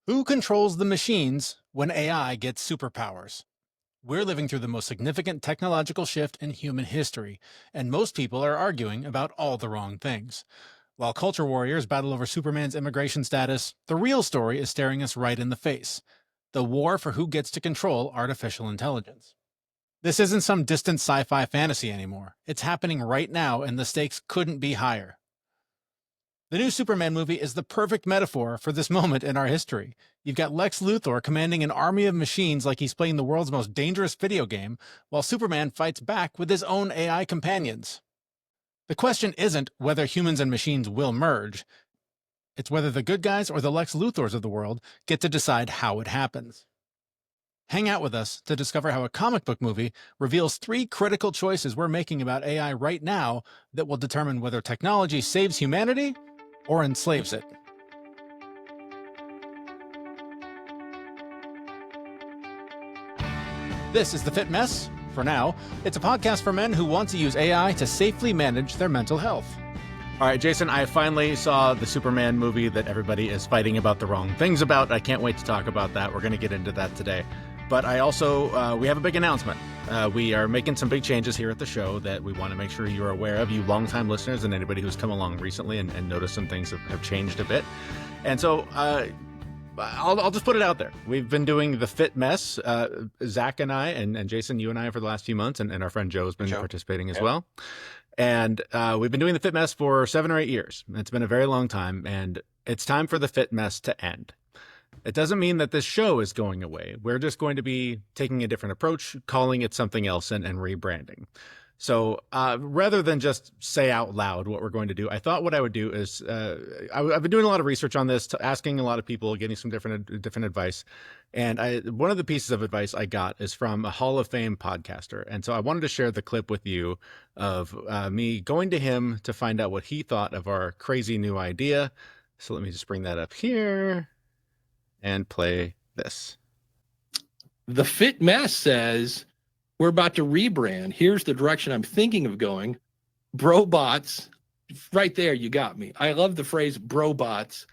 Who controls the machines when AI gets superpowers? We're living through the most significant technological shift in human history, and most people are arguing about all the wrong things. While culture warriors battle over Superman's immigration status, the real story is staring us right in the face: the war for who gets to control artificial intelligence. This isn't some distant sci fi fantasy anymore. It's happening right now, and the stakes couldn't be higher. The new Superman movie is the perfect metaphor for this moment in our history. You've got Lex Luthor commanding an army of machines like he's playing the world's most dangerous video game, while Superman fights back with his own AI companions. The question isn't whether humans and machines will merge, it's whether the good guys or the Lex Luthors of the world get to decide how it happens. Hang out with us to discover how a comic book movie reveals 3 critical choices we're making about AI right now that will determine whether technology saves humanity or enslaves it. This is The Fit Mess. For now, it's a podcast for men who want to use AI to safely manage their mental health. All right, Jason, I finally saw the Superman movie that everybody is fighting about the wrong things about. I can't wait to talk about that. We're going to get into that today. But I also, we have a big announcement. We are making some big changes here at the show that we want to make sure you're aware of, you longtime listeners and anybody who's come along recently and noticed some things have changed a bit. And so I'll just put it out there. We've been doing The Fit Mess, Zach and I, and Jason, you and I for the last few months, and our friend Joe has been participating as well. And we've been doing The Fit Mess for 7 or 8 years. It's been a very long time, and it's time for The Fit Mess to end. It doesn't mean that this show is going away. We're just going to be taking a different approach, calling it something else and rebranding. So rather than just say out loud what we're going to do, I thought what I would do is I've been doing a lot of research on this, asking a lot of people, getting some different advice. And one of the pieces of advice I got is from a Hall of Fame podcaster. And so I wanted to share the clip with you of me going to him to find out what he thought of our crazy new idea. So let me just bring that up here and play this. The Fit Mess says, we're about to rebrand. Here's the direction I'm thinking of going. BroBots, right there, you got me. I love the phrase BroBots,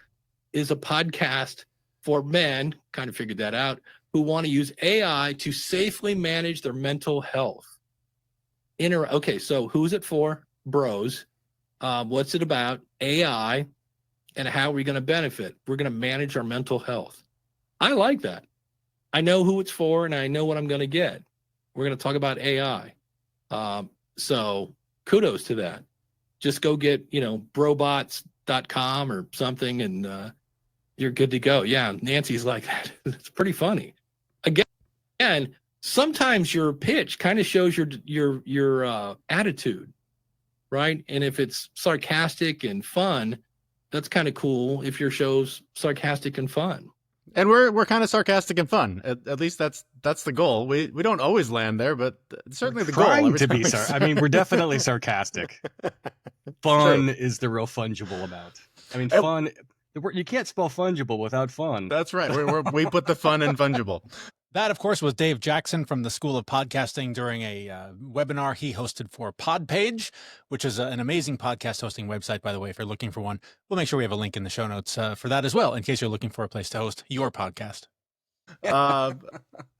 is a podcast for men, kind of figured that out, who want to use AI to safely manage their mental health. Okay, so who's it for? Bros. What's it about? AI. And how are we going to benefit? We're going to manage our mental health. I like that. I know who it's for, and I know what I'm going to get. We're going to talk about AI. So kudos to that. Just go get, brobots.com or something, and you're good to go. Yeah, Nancy's like that. It's pretty funny. Again, sometimes your pitch kind of shows your attitude, right? And if it's sarcastic and fun, that's kind of cool if your show's sarcastic and fun. And we're kind of sarcastic and fun. At least that's the goal. We don't always land there, but certainly the goal. Trying to be I mean, we're definitely sarcastic. Fun is the real fungible amount. I mean, fun. You can't spell fungible without fun. That's right. We put the fun in fungible. That, of course, was Dave Jackson from the School of Podcasting during a webinar he hosted for Podpage, which is an amazing podcast hosting website, by the way, if you're looking for one. We'll make sure we have a link in the show notes for that as well, in case you're looking for a place to host your podcast. I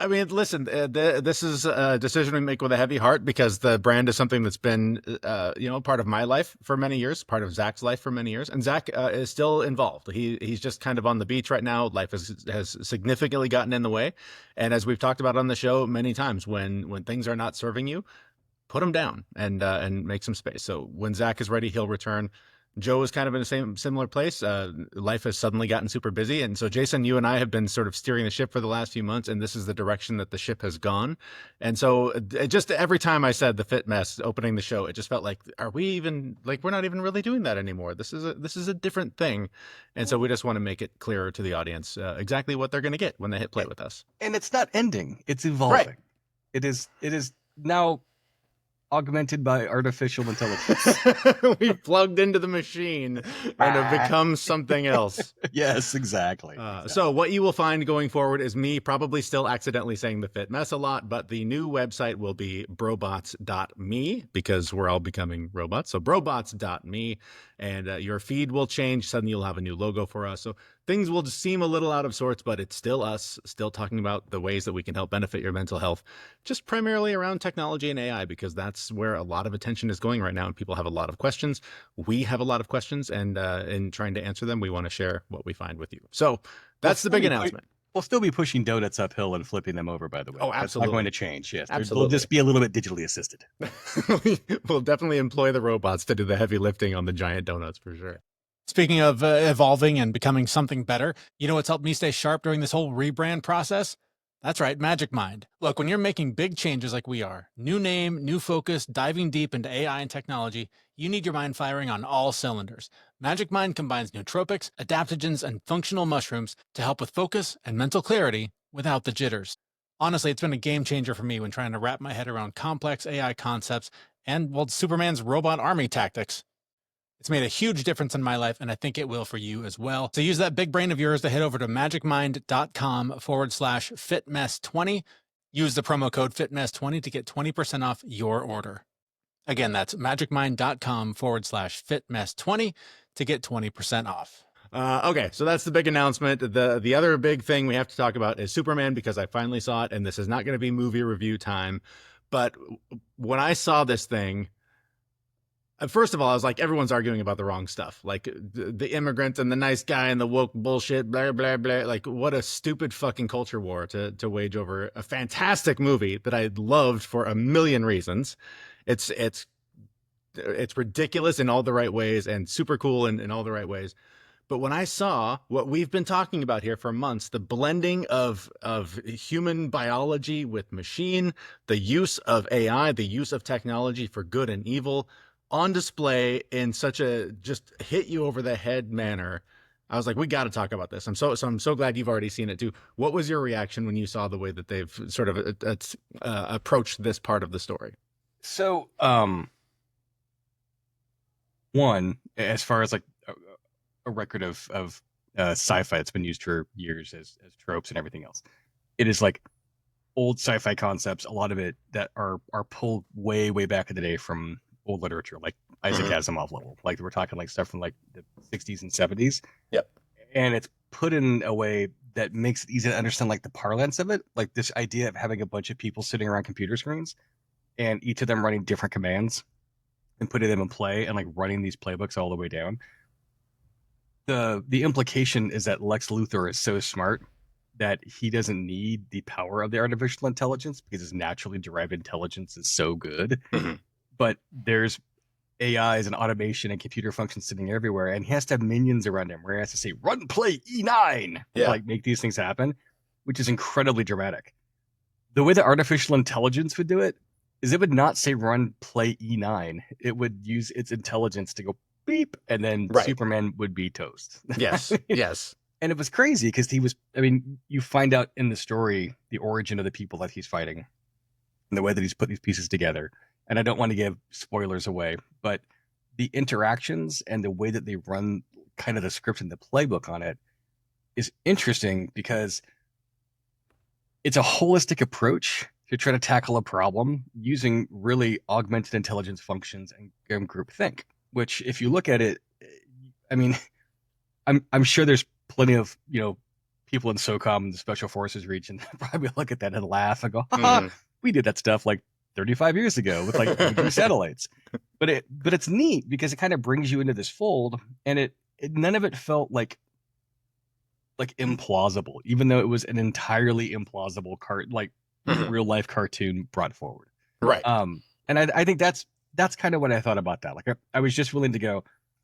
mean, listen, this is a decision we make with a heavy heart because the brand is something that's been, part of my life for many years, part of Zach's life for many years. And Zach is still involved. He's just kind of on the beach right now. Life has significantly gotten in the way. And as we've talked about on the show many times, when things are not serving you, put them down and make some space. So when Zach is ready, he'll return. Joe is kind of in the similar place. Life has suddenly gotten super busy. And so, Jason, you and I have been sort of steering the ship for the last few months, and this is the direction that the ship has gone. And so just every time I said The Fit Mess opening the show, it just felt like, we're not even really doing that anymore. This is a different thing. And so we just want to make it clearer to the audience exactly what they're going to get when they hit play with us. And it's not ending. It's evolving. Right. It is now augmented by artificial intelligence. We plugged into the machine and have become something else. Yes, exactly. So what you will find going forward is me probably still accidentally saying The Fit Mess a lot, but the new website will be brobots.me because we're all becoming robots. So brobots.me, and your feed will change. Suddenly you'll have a new logo for us. So things will just seem a little out of sorts, but it's still us, still talking about the ways that we can help benefit your mental health, just primarily around technology and AI, because that's where a lot of attention is going right now, and people have a lot of questions. We have a lot of questions, and in trying to answer them, we want to share what we find with you. So that's the big announcement. We'll still be pushing donuts uphill and flipping them over, by the way. Oh, That's absolutely. not going to change. Yes, Absolutely. they'll just be a little bit digitally assisted. We'll definitely employ the robots to do the heavy lifting on the giant donuts for sure. Speaking of evolving and becoming something better, you know what's helped me stay sharp during this whole rebrand process? That's right, Magic Mind. Look, when you're making big changes like we are, new name, new focus, diving deep into AI and technology, you need your mind firing on all cylinders. Magic Mind combines nootropics, adaptogens, and functional mushrooms to help with focus and mental clarity without the jitters. Honestly, it's been a game changer for me when trying to wrap my head around complex AI concepts and, well, Superman's robot army tactics. It's made a huge difference in my life, and I think it will for you as well. So use that big brain of yours to head over to magicmind.com/fitmess20. Use the promo code FITMESS20 to get 20% off your order. Again, that's magicmind.com/fitmess20 to get 20% off. Okay, so that's the big announcement. The other big thing we have to talk about is Superman, because I finally saw it, and this is not going to be movie review time. But when I saw this thing, first of all, I was like, everyone's arguing about the wrong stuff. Like the immigrant and the nice guy and the woke bullshit, blah, blah, blah. Like, what a stupid fucking culture war to wage over a fantastic movie that I loved for a million reasons. It's ridiculous in all the right ways and super cool in all the right ways. But when I saw what we've been talking about here for months, the blending of human biology with machine, the use of AI, the use of technology for good and evil on display in such a just hit you over the head manner, I was like, we got to talk about this. I'm so glad you've already seen it too. What was your reaction when you saw the way that they've sort of approached this part of the story? So, one, as far as like a record of sci-fi that's been used for years as tropes and everything else, it is like old sci-fi concepts, a lot of it that are pulled way back in the day from old literature, like Isaac Asimov level. Like we're talking like stuff from like the 60s and 70s. Yep. And it's put in a way that makes it easy to understand like the parlance of it, like this idea of having a bunch of people sitting around computer screens and each of them running different commands and putting them in play and like running these playbooks all the way down. The implication is that Lex Luthor is so smart that he doesn't need the power of the artificial intelligence because his naturally derived intelligence is so good. Mm-hmm. But there's AIs and automation and computer functions sitting everywhere, and he has to have minions around him where he has to say, run, play, E9, to like make these things happen, which is incredibly dramatic. The way that artificial intelligence would do it is it would not say run, play, E9. It would use its intelligence to go beep, and then Superman would be toast. Yes, yes. And it was crazy because he was, I mean, you find out in the story the origin of the people that he's fighting and the way that he's put these pieces together. And I don't want to give spoilers away, but the interactions and the way that they run kind of the script and the playbook on it is interesting because it's a holistic approach to try to tackle a problem using really augmented intelligence functions and groupthink, which if you look at it, I mean, I'm sure there's plenty of, you know, people in SOCOM, the Special Forces region, probably look at that and laugh and go, we did that stuff like 35 years ago with like satellites. But it's neat because it kind of brings you into this fold, and it none of it felt like implausible, even though it was an entirely implausible real life cartoon brought forward. Right. And I think that's kind of what I thought about that. Like I was just willing to go,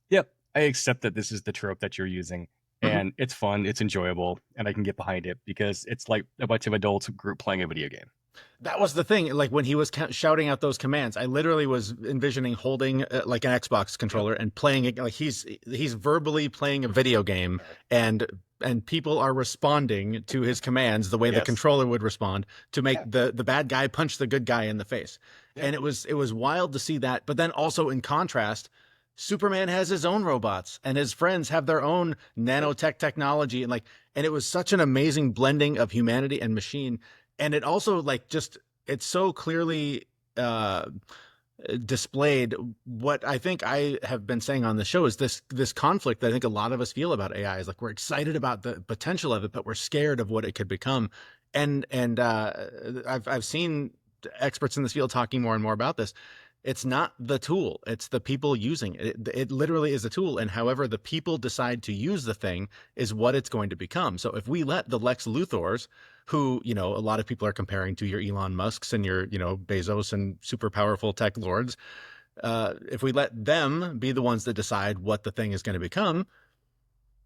yep, I accept that this is the trope that you're using. And it's fun, it's enjoyable, and I can get behind it because it's like a bunch of adults group playing a video game. That was the thing. Like when he was shouting out those commands, I literally was envisioning holding like an Xbox controller and playing it. Like he's verbally playing a video game, and people are responding to his commands the way the controller would respond to make the bad guy punch the good guy in the face. And it was wild to see that. But then also in contrast, Superman has his own robots and his friends have their own nanotech technology. And it was such an amazing blending of humanity and machine. And it also it's so clearly displayed what I think I have been saying on the show is this conflict that I think a lot of us feel about AI is like we're excited about the potential of it, but we're scared of what it could become. And I've seen experts in this field talking more and more about this. It's not the tool, it's the people using it. It literally is a tool, and however the people decide to use the thing is what it's going to become. So if we let the Lex Luthors, who, you know, a lot of people are comparing to your Elon Musks and your, you know, Bezos and super powerful tech lords, if we let them be the ones that decide what the thing is going to become,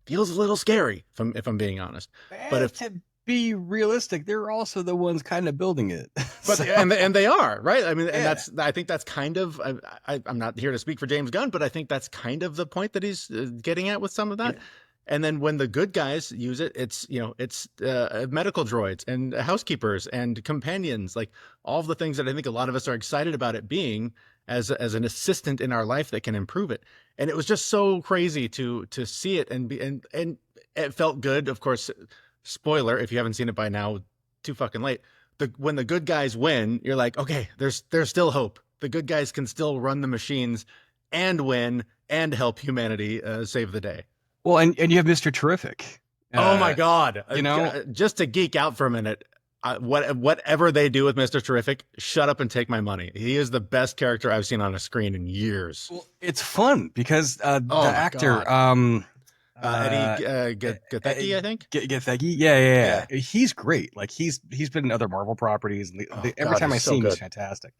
feels a little scary, if I'm being honest. But if to be realistic, they're also the ones kind of building it. But So- and they are, right? I mean, and Yeah. I think that's kind of I'm not here to speak for James Gunn, but I think that's kind of the point that he's getting at with some of that. Yeah. And then when the good guys use it, it's, you know, it's medical droids and housekeepers and companions, like all of the things that I think a lot of us are excited about it being as an assistant in our life that can improve it. And it was just so crazy to see it and it felt good. Of course, spoiler, if you haven't seen it by now, too fucking late. When the good guys win, you're like, okay, there's still hope. The good guys can still run the machines and win and help humanity save the day. Well, and you have Mr. Terrific. Oh my God. you know- just to geek out for a minute, whatever they do with Mr. Terrific, shut up and take my money. He is the best character I've seen on a screen in years. Well, it's fun because the my actor, Eddie Gathegi, I think. Gathegi, yeah. He's great. Like he's been in other Marvel properties, and every God, time I he's so see him, he's good. fantastic.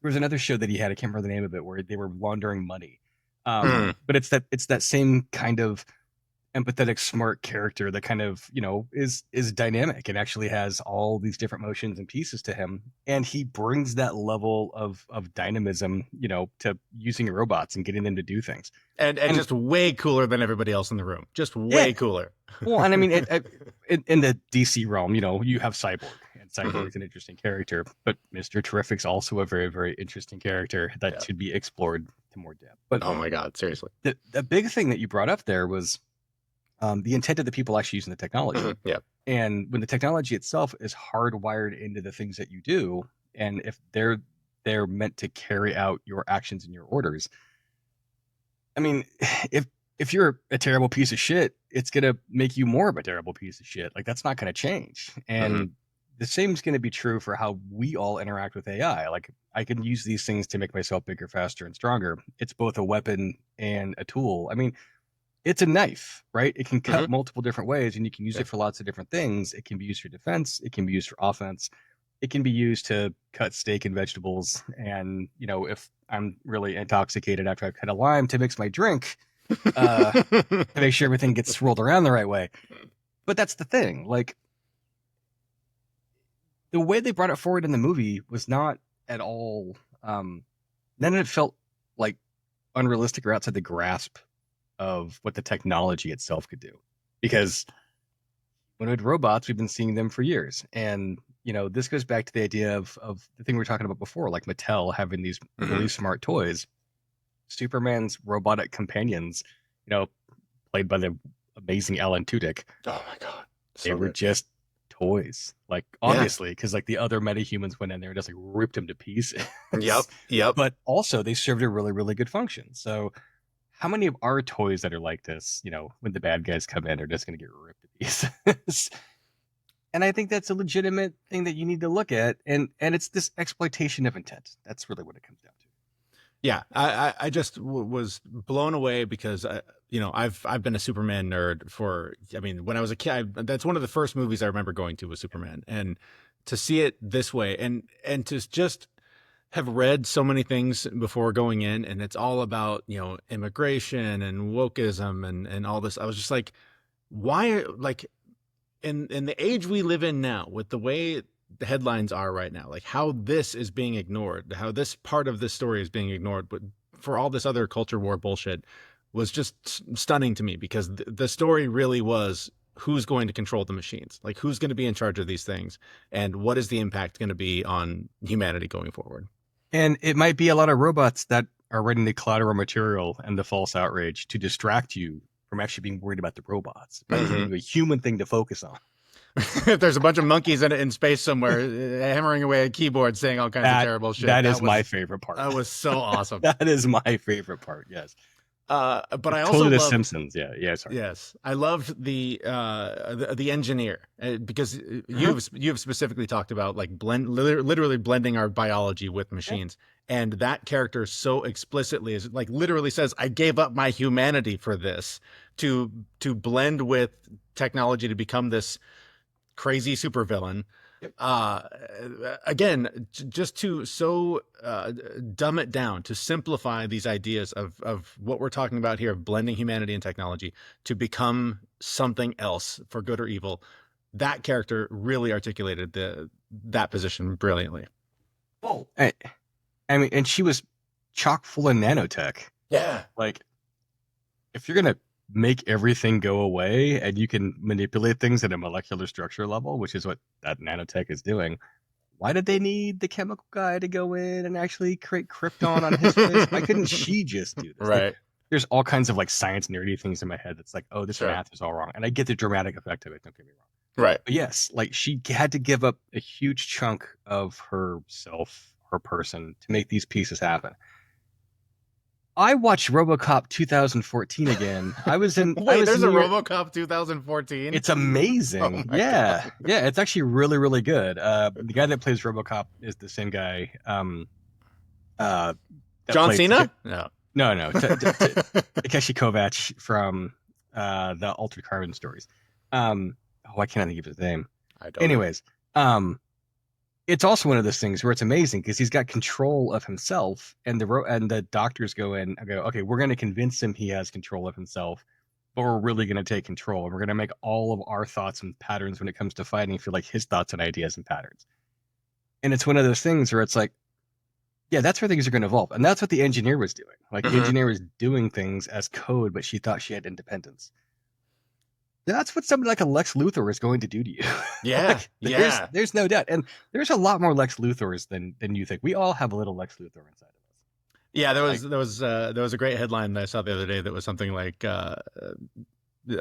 There was another show that he had, I can't remember the name of it, where they were laundering money. Hmm. But it's that same kind of empathetic, smart character that kind of, you know, is dynamic and actually has all these different motions and pieces to him, and he brings that level of dynamism, you know, to using robots and getting them to do things. And just way cooler than everybody else in the room. Just way Yeah. cooler. Well, and I mean, in the DC realm, you know, you have Cyborg, and Cyborg's an interesting character, but Mr. Terrific's also a very, very interesting character that should be explored to more depth. But Oh my God, seriously. the big thing that you brought up there was the intent of the people actually using the technology. Yeah. And when the technology itself is hardwired into the things that you do, and if they're meant to carry out your actions and your orders, I mean, if you're a terrible piece of shit, it's gonna make you more of a terrible piece of shit. Like that's not gonna change. And the same is gonna be true for how we all interact with AI. Like I can use these things to make myself bigger, faster, and stronger. It's both a weapon and a tool. I mean, it's a knife, right? It can cut multiple different ways, and you can use it for lots of different things. It can be used for defense. It can be used for offense. It can be used to cut steak and vegetables. And, you know, if I'm really intoxicated after I've cut a lime to mix my drink, to make sure everything gets swirled around the right way. But that's the thing. Like, the way they brought it forward in the movie was not at all, none of it felt like unrealistic or outside the grasp of what the technology itself could do. Because when we had robots, we've been seeing them for years. And, you know, this goes back to the idea of the thing we were talking about before, like Mattel having these really smart toys. Superman's robotic companions, you know, played by the amazing Alan Tudyk. Oh my God. They were just toys. Like, obviously, because like the other metahumans went in there and just like ripped him to pieces. Yep. But also they served a really, really good function. So how many of our toys that are like this, you know, when the bad guys come in, are just going to get ripped to pieces? And I think that's a legitimate thing that you need to look at. And it's this exploitation of intent. That's really what it comes down to. Yeah, I just was blown away because you know, I've been a Superman nerd for, I mean, when I was a kid, that's one of the first movies I remember going to was Superman, and to see it this way and to just have read so many things before going in, and it's all about, you know, immigration and wokeism and all this. I was just like, why, like in the age we live in now, with the way the headlines are right now, like how this is being ignored, how this part of this story is being ignored, but for all this other culture war bullshit, was just stunning to me, because the story really was who's going to control the machines, like who's going to be in charge of these things, and what is the impact going to be on humanity going forward. And it might be a lot of robots that are writing the collateral material and the false outrage to distract you from actually being worried about the robots, by giving you a human thing to focus on. There's a bunch of monkeys in space somewhere hammering away at keyboards saying all kinds of terrible shit. That is my favorite part. That was so awesome. That is my favorite part. Yes. But I also totally the love Simpsons. Yeah. Sorry. Yes, I loved the engineer because you've specifically talked about like literally blending our biology with machines, and that character so explicitly is like literally says, "I gave up my humanity for this to blend with technology to become this crazy supervillain." Again, just to dumb it down, to simplify these ideas of what we're talking about here, of blending humanity and technology to become something else for good or evil. That character really articulated that position brilliantly. Oh, I mean, and she was chock full of nanotech. Yeah. Like, if you're going to make everything go away and you can manipulate things at a molecular structure level, which is what that nanotech is doing, why did they need the chemical guy to go in and actually create krypton on his face? Why couldn't she just do this? Right. Like, there's all kinds of like science nerdy things in my head that's like, oh, this math is all wrong. And I get the dramatic effect of it, don't get me wrong. Right. But yes, like she had to give up a huge chunk of herself, her person, to make these pieces happen. I watched RoboCop 2014 again. I was in. Wait, there's a RoboCop 2014. It's amazing. Oh yeah, God. Yeah. It's actually really, really good. The guy that plays RoboCop is the same guy. John Cena? No. Takeshi Kovacs from the Altered Carbon stories. Why can't I think of his name? Anyways, it's also one of those things where it's amazing because he's got control of himself, and the doctors go in and go, okay, we're going to convince him he has control of himself, but we're really going to take control, and we're going to make all of our thoughts and patterns when it comes to fighting feel like his thoughts and ideas and patterns. And it's one of those things where it's like, yeah, that's where things are going to evolve, and that's what the engineer was doing. Like the engineer was doing things as code, but she thought she had independence. That's what somebody like a Lex Luthor is going to do to you. Yeah, there's no doubt, and there's a lot more Lex Luthors than you think. We all have a little Lex Luthor inside of us. Yeah, there was a great headline that I saw the other day that was something like the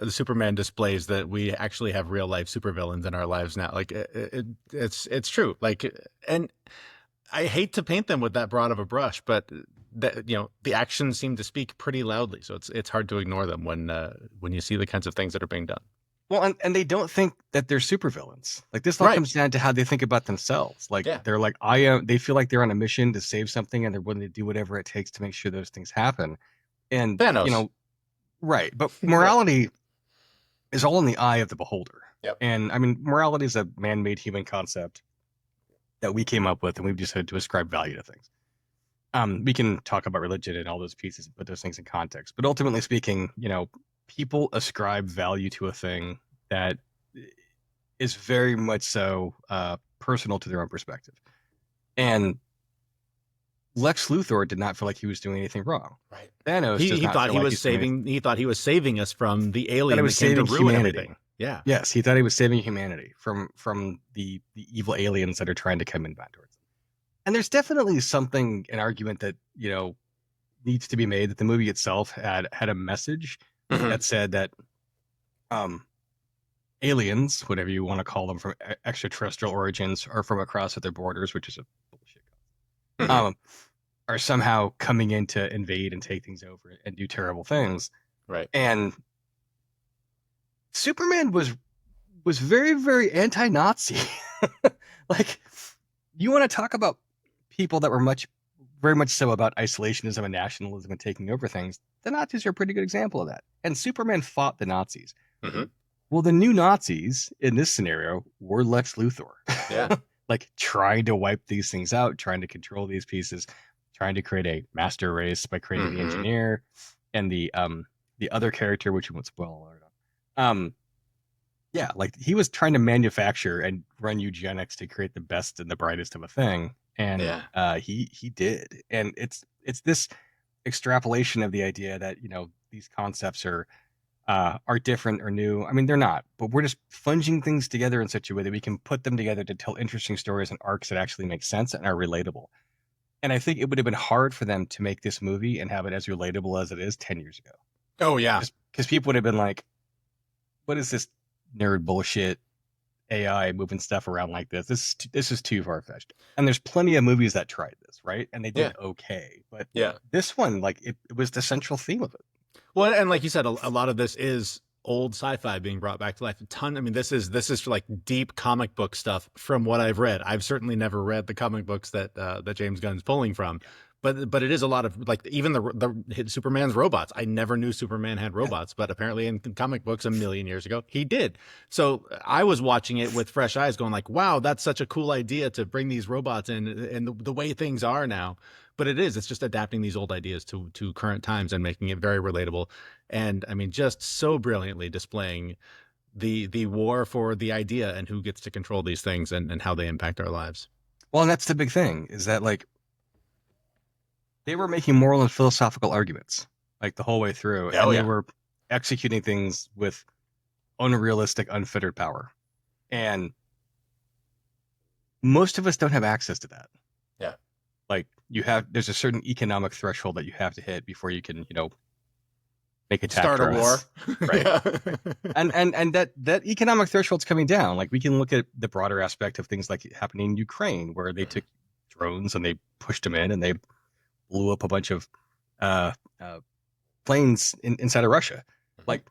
Superman displays that we actually have real life supervillains in our lives now. Like it's true. Like, and I hate to paint them with that broad of a brush, but the actions seem to speak pretty loudly. So it's hard to ignore them when you see the kinds of things that are being done. Well, and they don't think that they're supervillains. Like this all comes down to how they think about themselves. Like they're like, they feel like they're on a mission to save something, and they're willing to do whatever it takes to make sure those things happen. And Thanos. Right. But morality is all in the eye of the beholder. Yep. And I mean, morality is a man-made human concept that we came up with, and we've decided to ascribe value to things. We can talk about religion and all those pieces and put those things in context. But ultimately speaking, people ascribe value to a thing that is very much so personal to their own perspective. And Lex Luthor did not feel like he was doing anything wrong. Right. Thanos he thought he was saving us from the alien that came to ruin everything. Yeah. Yes, he thought he was saving humanity from the evil aliens that are trying to come in back towards them. And there's definitely an argument that, needs to be made that the movie itself had a message that said that aliens, whatever you want to call them, from extraterrestrial origins or from across other borders, which is a bullshit, are somehow coming in to invade and take things over and do terrible things. Right. And Superman was very, very anti-Nazi. Like, you want to talk about people that were very much so about isolationism and nationalism and taking over things. The Nazis are a pretty good example of that. And Superman fought the Nazis. Mm-hmm. Well, the new Nazis in this scenario were Lex Luthor. Yeah. Like trying to wipe these things out, trying to control these pieces, trying to create a master race by creating the engineer and the other character, which we won't spoil alert on. Yeah, like he was trying to manufacture and run eugenics to create the best and the brightest of a thing. And he did. And it's this extrapolation of the idea that, these concepts are different or new. I mean, they're not, but we're just flunging things together in such a way that we can put them together to tell interesting stories and arcs that actually make sense and are relatable. And I think it would have been hard for them to make this movie and have it as relatable as it is 10 years ago. Oh, yeah. Because people would have been like, what is this nerd bullshit? AI moving stuff around like this. This is too far fetched. And there's plenty of movies that tried this, right? And they did okay. But this one, like it was the central theme of it. Well, and like you said, a lot of this is old sci-fi being brought back to life. I mean, this is like deep comic book stuff from what I've read. I've certainly never read the comic books that James Gunn's pulling from, but it is a lot of like even the Superman's robots. I never knew Superman had robots, but apparently in comic books a million years ago he did. So I was watching it with fresh eyes, going like, "Wow, that's such a cool idea to bring these robots in, and the way things are now." But it's just adapting these old ideas to current times and making it very relatable. And I mean, just so brilliantly displaying the war for the idea and who gets to control these things and how they impact our lives. Well, and that's the big thing, is that like they were making moral and philosophical arguments like the whole way through. And they were executing things with unrealistic, unfettered power. And most of us don't have access to that. Yeah. Like there's a certain economic threshold that you have to hit before you can, make attack. Start a war. Right. and that economic threshold's coming down. Like we can look at the broader aspect of things like happening in Ukraine, where they took drones and they pushed them in and they blew up a bunch of planes inside of Russia. Like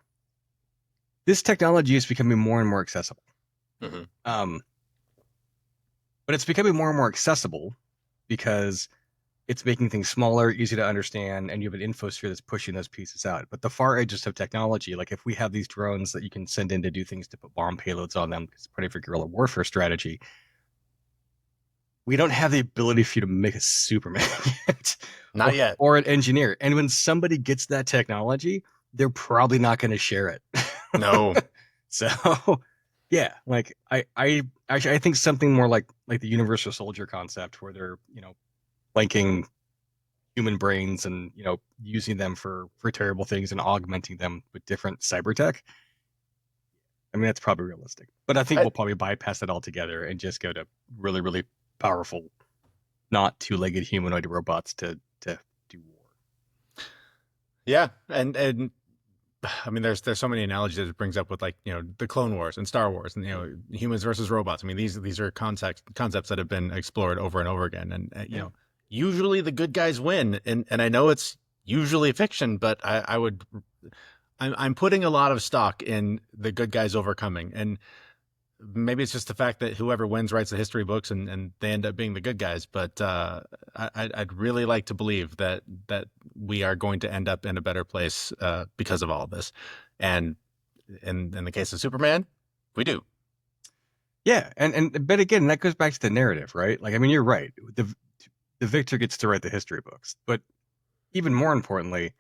this technology is becoming more and more accessible. But it's becoming more and more accessible because it's making things smaller, easy to understand, and you have an infosphere that's pushing those pieces out. But the far edges of technology, like if we have these drones that you can send in to do things to put bomb payloads on them, it's part of your guerrilla warfare strategy, we don't have the ability for you to make a Superman yet. Not yet. Or an engineer. And when somebody gets that technology, they're probably not going to share it. No. So, yeah, like I think something more like the Universal Soldier concept, where they're, linking human brains and, using them for terrible things and augmenting them with different cyber tech. I mean, that's probably realistic. But I think we'll probably bypass it altogether and just go to really, really powerful, not two-legged humanoid robots to do war. Yeah, and I mean, there's so many analogies that it brings up with, like, the Clone Wars and Star Wars and, humans versus robots. I mean, these are concepts that have been explored over and over again. And, usually the good guys win. And I know it's usually fiction, but I'm putting a lot of stock in the good guys overcoming. And maybe it's just the fact that whoever wins writes the history books and they end up being the good guys. But I'd really like to believe that we are going to end up in a better place because of all of this. And in the case of Superman, we do. Yeah. But again, that goes back to the narrative, right? Like, I mean, you're right. The victor gets to write the history books. But even more importantly,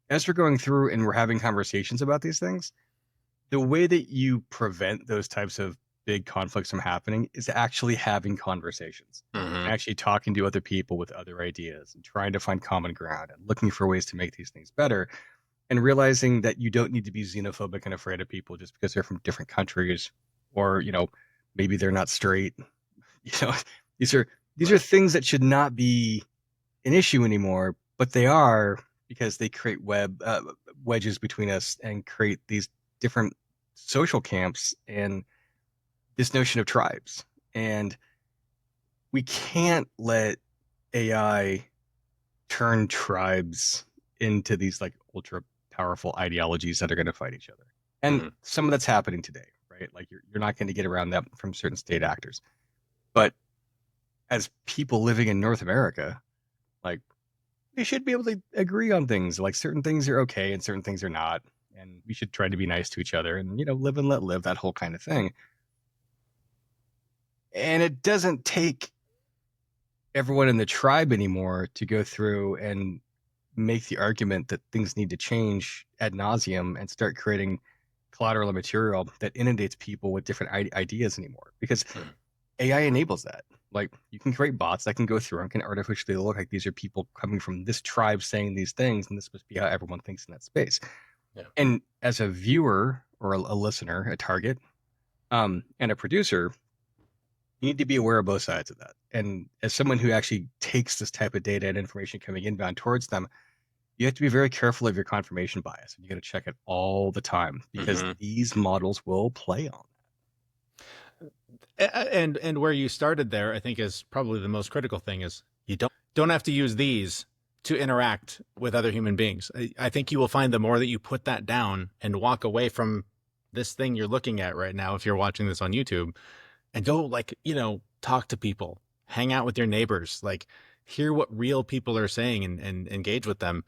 as we're going through and we're having conversations about these things, the way that you prevent those types of big conflicts from happening is actually having conversations, actually talking to other people with other ideas and trying to find common ground and looking for ways to make these things better, and realizing that you don't need to be xenophobic and afraid of people just because they're from different countries, or, maybe they're not straight. These are things that should not be an issue anymore, but they are, because they create wedges between us and create these different social camps and this notion of tribes. And we can't let AI turn tribes into these like ultra powerful ideologies that are going to fight each other. And some of that's happening today, right? Like you're not going to get around that from certain state actors. But as people living in North America, like, we should be able to agree on things. Like, certain things are okay and certain things are not. And we should try to be nice to each other and, live and let live, that whole kind of thing. And it doesn't take everyone in the tribe anymore to go through and make the argument that things need to change ad nauseum and start creating collateral material that inundates people with different ideas anymore. Because AI enables that. Like, you can create bots that can go through and can artificially look like these are people coming from this tribe saying these things, and this must be how everyone thinks in that space. Yeah. And as a viewer or a listener, a target, and a producer, you need to be aware of both sides of that. And as someone who actually takes this type of data and information coming inbound towards them, you have to be very careful of your confirmation bias. And you got to check it all the time, because these models will play on that. And where you started there, I think, is probably the most critical thing is you don't have to use these to interact with other human beings. I think you will find the more that you put that down and walk away from this thing you're looking at right now, if you're watching this on YouTube, and go like, talk to people, hang out with your neighbors, like hear what real people are saying and engage with them.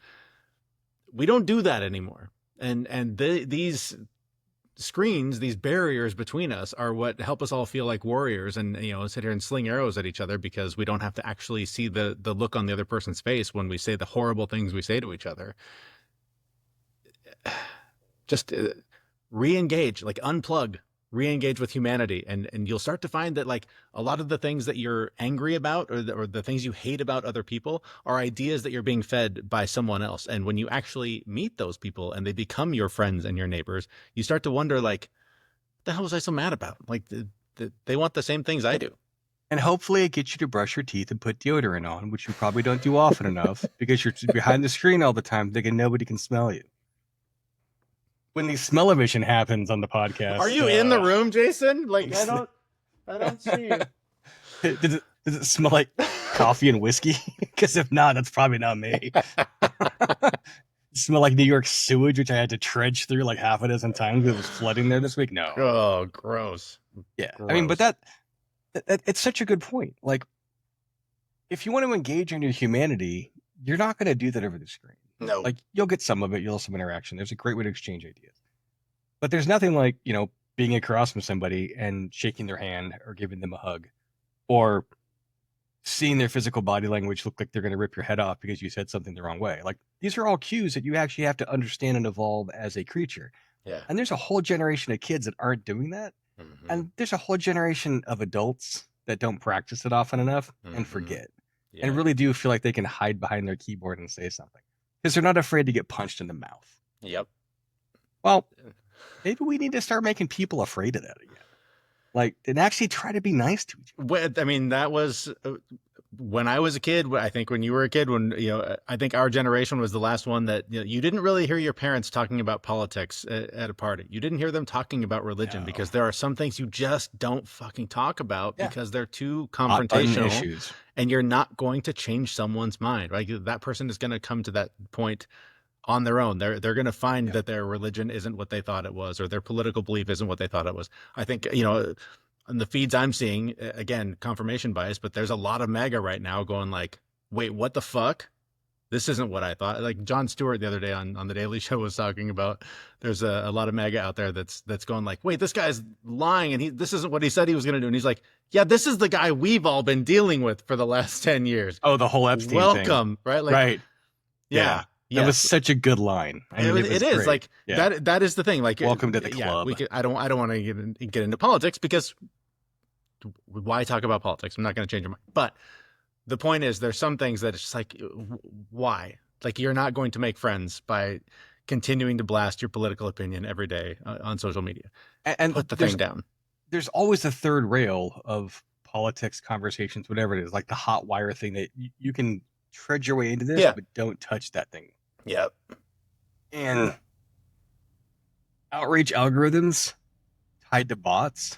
We don't do that anymore. And these screens, these barriers between us are what help us all feel like warriors and, sit here and sling arrows at each other because we don't have to actually see the look on the other person's face when we say the horrible things we say to each other. Just re-engage, like unplug, re-engage with humanity. And you'll start to find that like a lot of the things that you're angry about or the things you hate about other people are ideas that you're being fed by someone else. And when you actually meet those people and they become your friends and your neighbors, you start to wonder like, what the hell was I so mad about? Like they want the same things I do. And hopefully it gets you to brush your teeth and put deodorant on, which you probably don't do often enough because you're behind the screen all the time thinking nobody can smell you. When the smell-o-vision happens on the podcast. Are you in the room, Jason? Like, I don't see you. Does it smell like coffee and whiskey? Because if not, that's probably not me. Smell like New York sewage, which I had to trudge through like half a dozen times because it was flooding there this week. No. Oh, gross. Yeah. Gross. I mean, but that it's such a good point. Like, if you want to engage in your humanity, you're not going to do that over the screen. No. Like, you'll get some of it. You'll have some interaction. There's a great way to exchange ideas. But there's nothing like, being across from somebody and shaking their hand or giving them a hug or seeing their physical body language look like they're going to rip your head off because you said something the wrong way. Like, these are all cues that you actually have to understand and evolve as a creature. Yeah. And there's a whole generation of kids that aren't doing that. Mm-hmm. And there's a whole generation of adults that don't practice it often enough and forget. Yeah. And really do feel like they can hide behind their keyboard and say something. Because they're not afraid to get punched in the mouth. Yep. Well, maybe we need to start making people afraid of that again. Like, and actually try to be nice to each other. Well, I mean, that was when I was a kid. I think when you were a kid, I think our generation was the last one that you didn't really hear your parents talking about politics at a party. You didn't hear them talking about religion because there are some things you just don't fucking talk about because they're too confrontational issues. And you're not going to change someone's mind, right? That person is going to come to that point on their own. They're going to find that their religion isn't what they thought it was, or their political belief isn't what they thought it was. I think, on the feeds I'm seeing, again, confirmation bias, but there's a lot of MAGA right now going like, wait, what the fuck? This isn't what I thought. Like Jon Stewart the other day on the Daily Show was talking about, there's a lot of MAGA out there that's going like, wait, this guy's lying and this isn't what he said he was going to do. And he's like, yeah, this is the guy we've all been dealing with for the last 10 years. Oh, the whole Epstein Welcome, thing. Like, right. Yeah. That was such a good line. I mean, it is like that is the thing. Like, welcome to the club. I don't want to get into politics because why talk about politics? I'm not going to change your mind. But the point is, there's some things that it's just like, why? Like, you're not going to make friends by continuing to blast your political opinion every day on social media. And put the thing down. There's always a third rail of politics conversations, whatever it is, like the hot wire thing that you can tread your way into this, but don't touch that thing. Yep. And outrage algorithms tied to bots,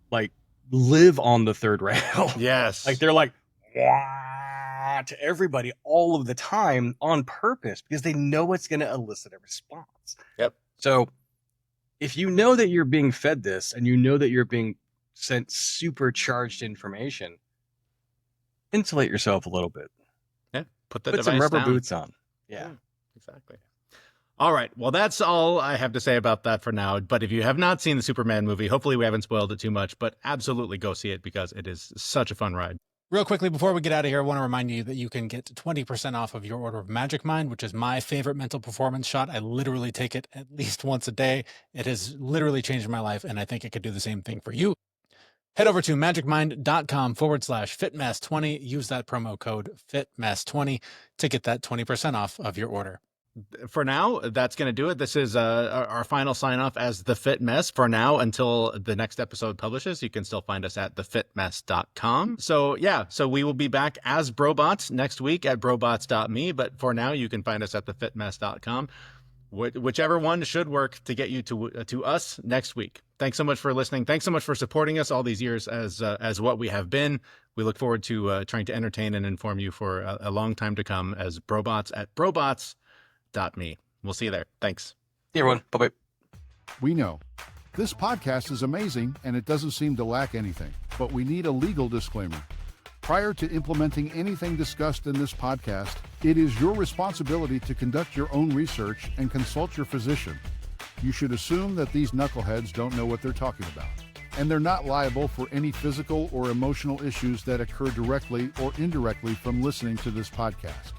like, live on the third rail. Yes. Like, they're like, wah, to everybody all of the time on purpose because they know it's going to elicit a response. Yep. So if you know that you're being fed this and you know that you're being sent supercharged information, insulate yourself a little bit. Yeah. Put some rubber boots on. Yeah. Exactly. All right. Well, that's all I have to say about that for now. But if you have not seen the Superman movie, hopefully we haven't spoiled it too much, but absolutely go see it because it is such a fun ride. Real quickly, before we get out of here, I want to remind you that you can get 20% off of your order of Magic Mind, which is my favorite mental performance shot. I literally take it at least once a day. It has literally changed my life, and I think it could do the same thing for you. Head over to magicmind.com/fitmess20. Use that promo code FITMESS20 to get that 20% off of your order. For now, that's going to do it. This is our final sign off as The Fit Mess for now until the next episode publishes. You can still find us at thefitmess.com. So we will be back as BroBots next week at brobots.me. But for now, you can find us at thefitmess.com. whichever one should work to get you to us next week. Thanks so much for listening. Thanks so much for supporting us all these years as what we have been. We look forward to trying to entertain and inform you for a long time to come as BroBots at brobots.me. We'll see you there. Thanks. See you, everyone. Bye-bye. We know this podcast is amazing and it doesn't seem to lack anything, but we need a legal disclaimer. Prior to implementing anything discussed in this podcast, it is your responsibility to conduct your own research and consult your physician. You should assume that these knuckleheads don't know what they're talking about, and they're not liable for any physical or emotional issues that occur directly or indirectly from listening to this podcast.